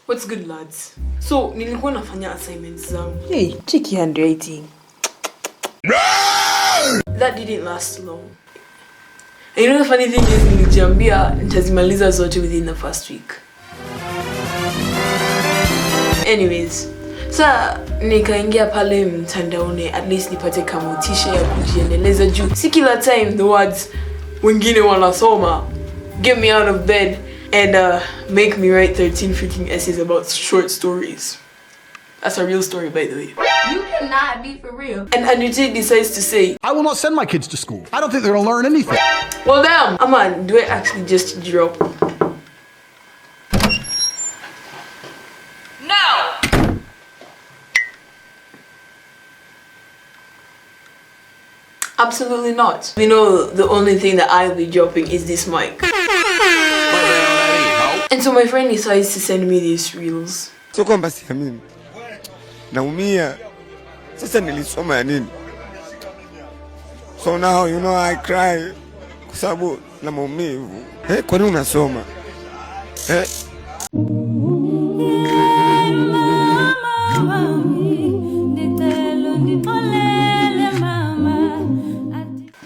What's good, lads? So, nilikuwa nafanya assignments zangu. Hey, check your handwriting. That didn't last long. And you know the funny thing is, nilijiambia nitazimaliza zote within the first week. Anyways, nikaingia pale mtandaoni at least nipate kamotisha ya kujiendeleza juu. Si kila time the words wengine wanasoma get me out of bed and make me write 13 freaking essays about short stories. That's a real story, by the way. You cannot be for real. And Anujay decides to say, I will not send my kids to school. I don't think they're gonna learn anything. Well, damn, Aman, do I actually just drop? No! Absolutely not. You know, the only thing that I'll be dropping is this mic. And so my friend decides to send me these reels. So kwamba siamini. Naumia. Sasa nilisoma ya nini? So now you know I cry kwa sababu na maumivu. Kwa nini unasoma?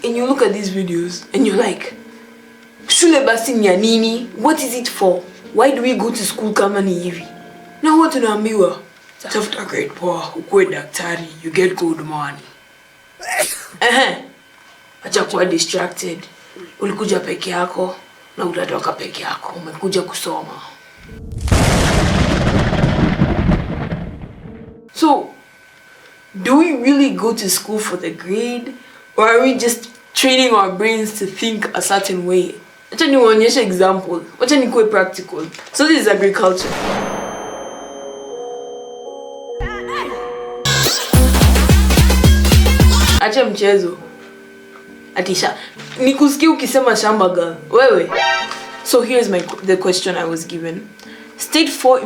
And you look at these videos and you're like, shule basi ni ya nini? What is it for? Why do we go to school kama ni hivi? Na huwa tunaambiwa tafuta grade poa, ukuwe daktari, you get good money. Acha kuwa distracted. Ulikuja peke yako na utatoka peke yako. Umekuja kusoma. So, do we really go to school for the grade? Or are we just training our brains to think a certain way? Acha niwaonyeshe example. Acha nikuwe practical. So this is agriculture. Acha mchezo. Atisha. Nikusikia ukisema shamba girl. Wewe. So here's the question I was given. State four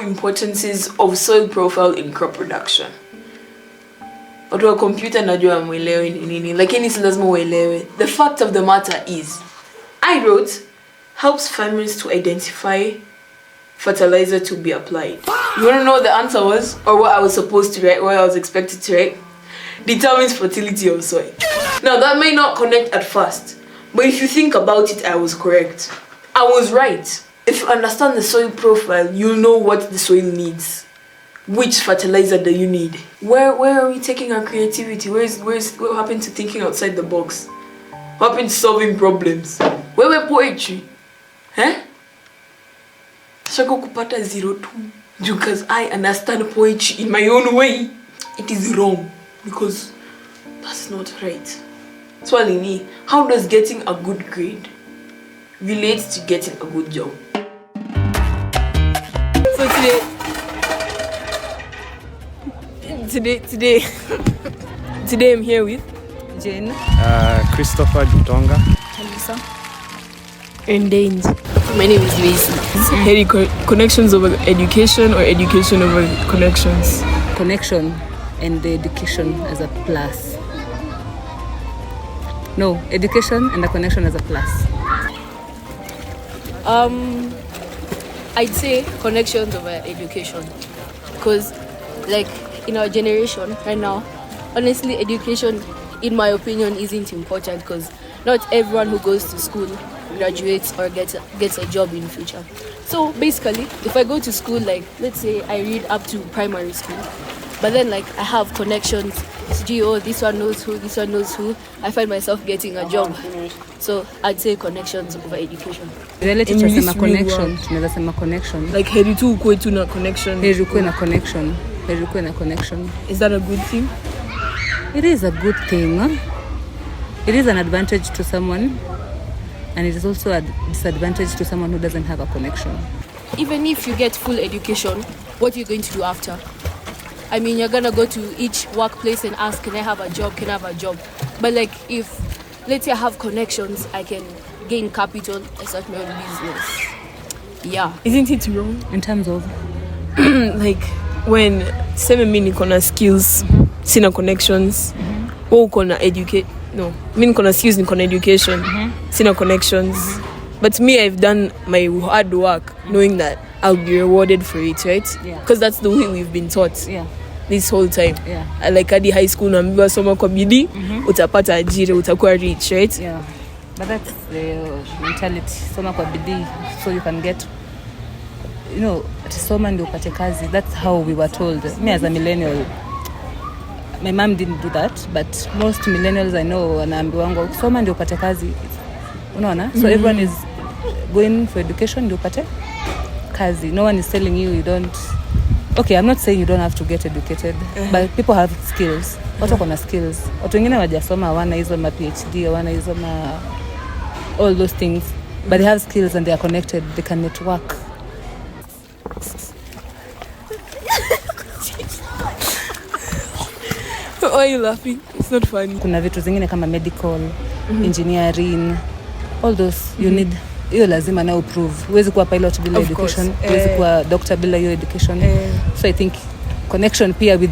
importances of soil profile in crop production. Watu wa computer najua mwelewe ni nini, lakini si lazima uelewe. The fact of the matter is, I wrote, helps farmers to identify fertilizer to be applied. You want to know what the answer was? Or what I was supposed to write, what I was expected to write? Determines fertility of soil. Now that may not connect at first, but if you think about it, I was correct. I was right. If you understand the soil profile, you'll know what the soil needs. Which fertilizer do you need? Where are we taking our creativity? What happened to thinking outside the box? What happened to solving problems? Where poetry? Shako kupata 0.2 because I understand poetry in my own way. It is wrong because that's not right. Swali ni, how does getting a good grade relate to getting a good job? So today I'm here with Jane, Christopher Jutonga, Melissa, and Danes. My name is Lucy. Connections over education or education over connections? connection and the education as a plus. No, education and the connection as a plus. I'd say connections over education, because like in our generation right now, honestly, education in my opinion isn't important, because not everyone who goes to school graduates or gets a job in the future. So basically, if I go to school, like let's say I read up to primary school, but then like I have connections, this one knows who, this one knows who, I find myself getting a job. So I'd say connections over education. Relative tunasema connection, tunaweza sema connection. Like heri tu ukue tu na connection. Heri ukue na connection. Heri ukue na connection. Is that a good thing? It is a good thing. Huh? It is an advantage to someone, and it is also a disadvantage to someone who doesn't have a connection. Even if you get full education, what are you going to do after? I mean, you're gonna go to each workplace and ask, can I have a job? Can I have a job? But like, if let's say I have connections, I can gain capital and start my own business. Yeah. Isn't it wrong? In terms of like when mimi niko na skills, sina connections, wewe uko na educate. No, mimi niko na skills, niko na education, sina connections. But me, I've done my hard work knowing that I'll be rewarded for it, right? Yeah. Because that's the way we've been taught. Yeah. This whole time. Yeah. Like hadi high school naambiwa soma kwa bidii, utapata ajira, utakuwa rich, right? Yeah. But that's the mentality. Soma kwa bidii so you can get, you know, soma ndio upate kazi. That's how we were told. Me as a millennial, my mom didn't do that, but most millennials I know wanaambiwa soma ndio upate kazi. Unaona? So everyone is going for education ndio upate kazi. No one is telling you don't. Okay, I'm not saying you don't have to get educated, but people have skills. Watu wako na skills. Watu wengine wajasoma hawana hizo ma PhD, hawana hizo ma all those things, but they have skills and they are connected. They can network. Why are you laughing? It's not funny. Kuna vitu zingine kama medical, engineering, all those you need. Hiyo lazima na prove. Huwezi kuwa pilot bila education, huwezi kuwa doctor bila hiyo education. So I think connection pia with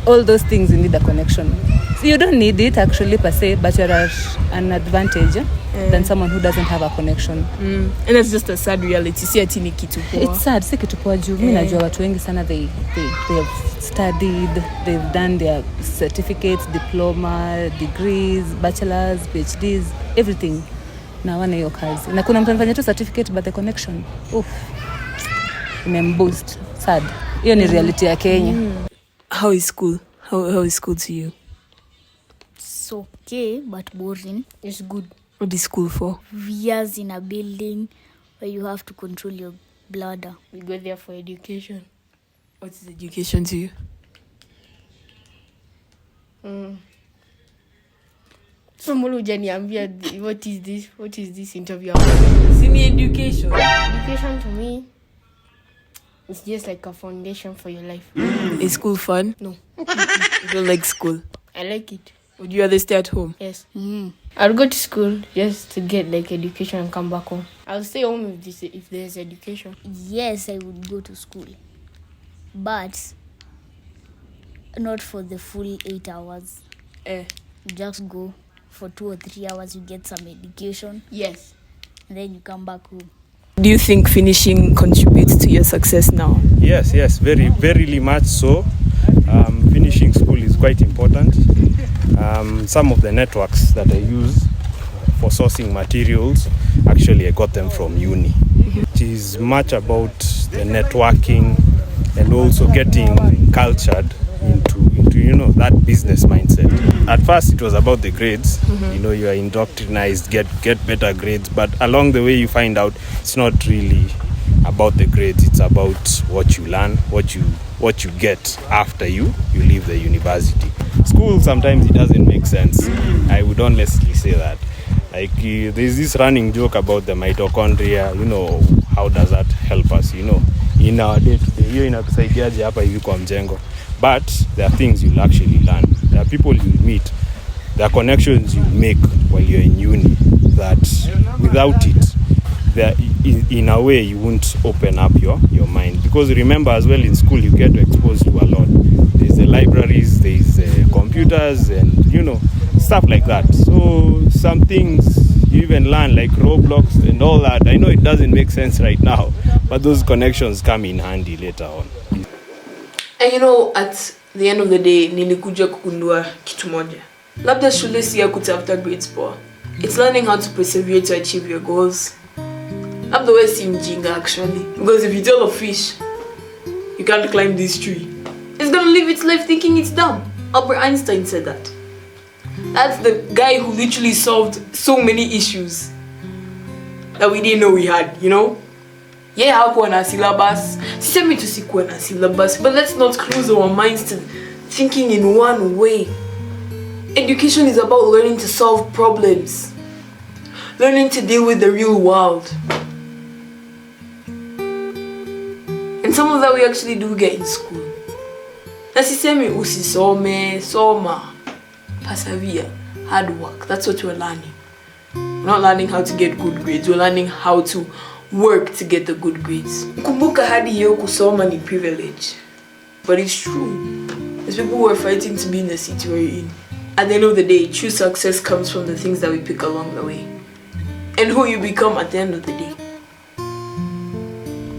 all those things, you need a connection. So you don't need it actually per se, but you're at an advantage than someone who doesn't have a connection. And that's just a sad reality. Si ati ni kitu poa. It's sad, si kitu poa juu. Mimi najua watu wengi sana they have studied, they've done their certificates, diploma, degrees, bachelors, PhDs, everything. Na wana hiyo kazi. Na kuna mtu anafanya tu certificate but the connection. Imemboost. Sad. Hiyo ni reality ya Kenya. How is school? How is school to you? It's okay, but boring. It's good. What is school for? Years in a building where you have to control your bladder. We go there for education. What is education to you? So mbona hujaniambia what is this interview? Sini education. Education to me, it's just like a foundation for your life. Is school fun? No. You don't like school? I like it. Would you rather stay at home? Yes. I'll go to school just to get like education and come back home. I'll stay home if there's education. Yes, I would go to school, but not for the full 8 hours. Just go for 2 or 3 hours, you get some education. Yes. And then you come back home. Do you think finishing contributes to your success now? Yes, very much so. Finishing school is quite important. Some of the networks that I use for sourcing materials, actually I got them from uni. It is much about the networking and also getting cultured into that business mindset. At first it was about the grades. You are indoctrinized, get better grades, but along the way you find out it's not really about the grades. It's about what you learn, what you get after you leave the university. School sometimes it doesn't make sense. I would honestly say that. Like there's this running joke about the mitochondria. How does that help us? In our day-to-day, hiyo inakusaidiaje hapa hivi kwa mjengo. But there are things you'll actually learn. There are people you'll meet. There are connections you make while you're in uni that without it, in a way you won't open up your mind. Because remember as well, in school you get exposed to a lot. There's the libraries, there's computers and stuff like that. So some things you even learn like Roblox and all that. I know it doesn't make sense right now, but those connections come in handy later on. And at the end of the day, nilikuja kugundua kitu moja. Labda shule si ya kutafuta grades poa. It's learning how to persevere to achieve your goals. Labda wewe si mjinga actually. Because if you tell a fish, you can't climb this tree, it's gonna live its life thinking it's dumb. Albert Einstein said that. That's the guy who literally solved so many issues that we didn't know we had, Yeah, hakuwa na syllabus. Sisemi tusikuwa na syllabus, but let's not close our minds to thinking in one way. Education is about learning to solve problems. Learning to deal with the real world. And some of that we actually do get in school. Na sisemi usisome, soma. Persevere. Hard work. That's what we're learning. We're not learning how to get good grades. We're learning how to work to get the good grades. Kumbuka hadi hiyo kusoma ni privilege. But it's true. There's people who are fighting to be in the city we're in. At the end of the day, true success comes from the things that we pick along the way. and who you become at the end of the day.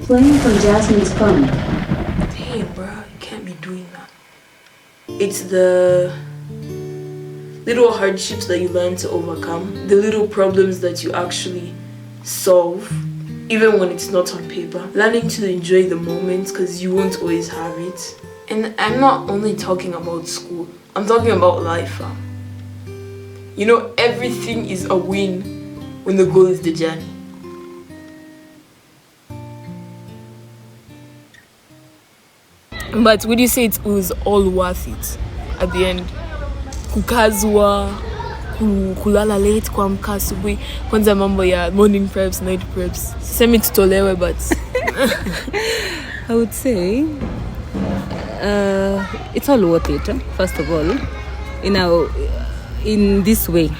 Playing from Jasmine's phone. Damn, bro, you can't be doing that. It's the little hardships that you learn to overcome, the little problems that you actually solve, even when it's not on paper. Learning to enjoy the moment because you won't always have it. And I'm not only talking about school, I'm talking about life. You know, everything is a win when the goal is the journey. But would you say it was all worth it at the end? Kukazwa, kulala late, kuamka asubuhi, kwanza mambo ya morning preps, night preps. Semi tutolewe, but I would say it's all worth it. First of all, in this way,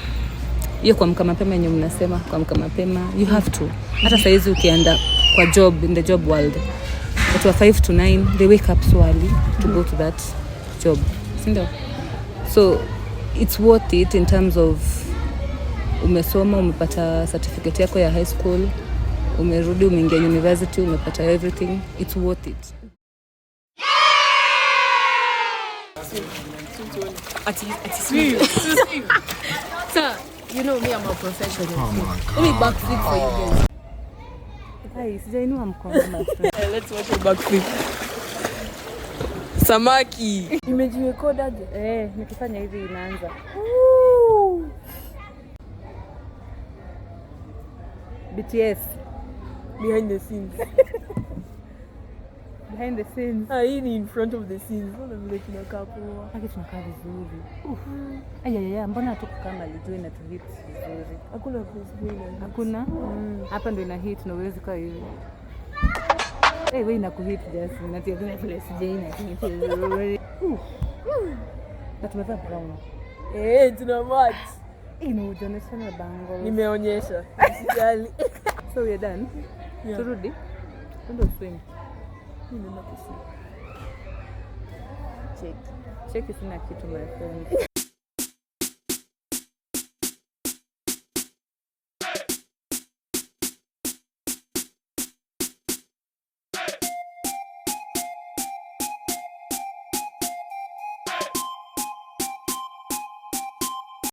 hiyo kuamka mapema yenye mnasema kuamka mapema, you have to. Hata saizi ukienda kwa job, in the job world, but 5 to 9 they wake up so early to go to that job. So it's worth it in terms of umesoma, umepata certificate yako ya high school, umerudi, umeingia university, umepata everything. It's worth it. Sir, you know me, I'm a professional. Let me backflip for you guys. Hey, sijainua mkono my friend. Let's watch a backflip. Samaki. Imejirekodaje? Nikifanya hivi inaanza. BTS Behind the scenes. behind the scenes. Hii ni in front of the scenes. Mbona vile tunakaa poa. Haki tunakaa vizuri. Ayaya, mbona hatukukaa mbali juu na tu hit vizuri? Hakuna place vile. Hakuna? Hapa ndo ina hit na uwezi kaa hivi. Wewe inakuhit just unatia kuna place jina hit vizuri. Na tumevaa brown. Tuna match. Inaonyesha na bango. Nimeonyesha. Usijali. So we're done. Yeah. Turudi. Twende swim. Check. Check sina kitu my friend.